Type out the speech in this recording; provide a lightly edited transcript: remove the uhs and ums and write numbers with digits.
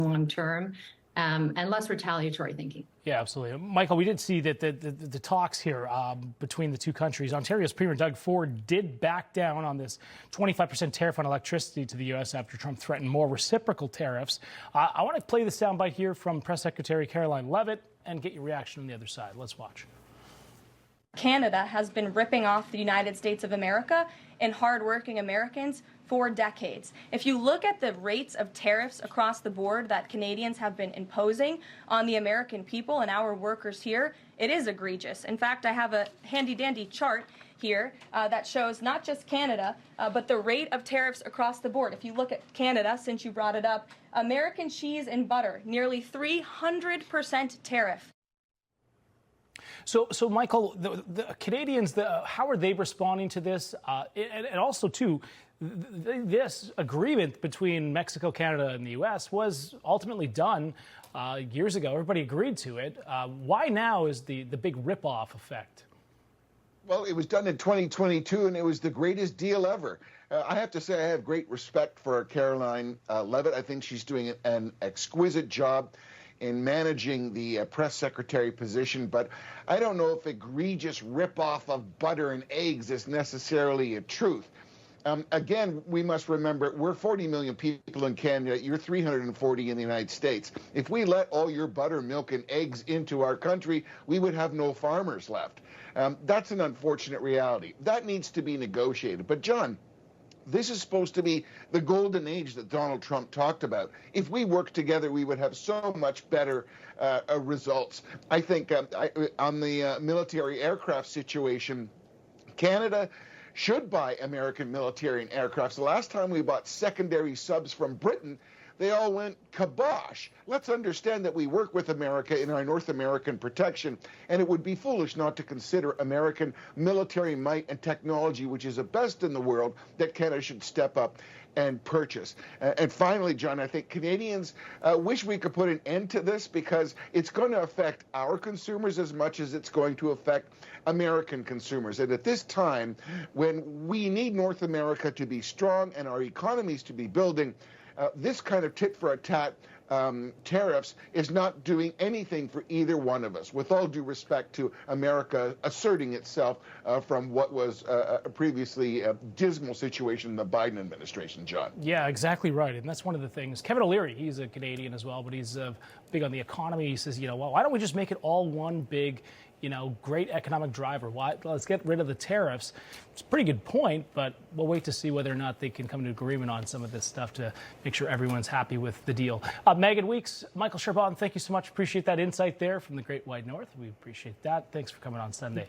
long term and less retaliatory thinking. Yeah, absolutely. Michael, we did see that the talks here between the two countries. Ontario's Premier Doug Ford did back down on this 25% tariff on electricity to the U.S. after Trump threatened more reciprocal tariffs. I want to play this soundbite here from Press Secretary Karoline Leavitt and get your reaction on the other side. Let's watch. Canada has been ripping off the United States of America and hardworking Americans for decades. If you look at the rates of tariffs across the board that Canadians have been imposing on the American people and our workers here, it is egregious. In fact, I have a handy-dandy chart here that shows not just Canada, but the rate of tariffs across the board. If you look at Canada, since you brought it up, American cheese and butter, nearly 300% tariff. So Michael, the Canadians, how are they responding to this? And also, too, this agreement between Mexico, Canada, and the U.S. was ultimately done years ago. Everybody agreed to it. Why now is the big rip-off effect? Well, it was done in 2022, and it was the greatest deal ever. I have to say I have great respect for Karoline Leavitt. I think she's doing an exquisite job in managing the press secretary position, but I don't know if egregious ripoff of butter and eggs is necessarily a truth. Again, we must remember, we're 40 million people in Canada, you're 340 in the United States. If we let all your butter, milk, and eggs into our country, we would have no farmers left. That's an unfortunate reality. That needs to be negotiated. But John, this is supposed to be the golden age that Donald Trump talked about. If we worked together, we would have so much better results. I think on the military aircraft situation, Canada should buy American military and aircraft. The last time we bought secondary subs from Britain, they all went kibosh. Let's understand that we work with America in our North American protection, and it would be foolish not to consider American military might and technology, which is the best in the world, that Canada should step up and purchase. And finally, John, I think Canadians wish we could put an end to this, because it's going to affect our consumers as much as it's going to affect American consumers. And at this time, when we need North America to be strong and our economies to be building, this kind of tit-for-tat tariffs is not doing anything for either one of us, with all due respect to America asserting itself from what was previously a dismal situation in the Biden administration, John. Yeah, exactly right. And that's one of the things. Kevin O'Leary, he's a Canadian as well, but he's big on the economy. He says, well, why don't we just make it all one big, great economic driver? Let's get rid of the tariffs. It's a pretty good point, but we'll wait to see whether or not they can come to agreement on some of this stuff to make sure everyone's happy with the deal. Megan Weeks, Michael Charbonne, thank you so much. Appreciate that insight there from the Great White North. We appreciate that. Thanks for coming on Sunday.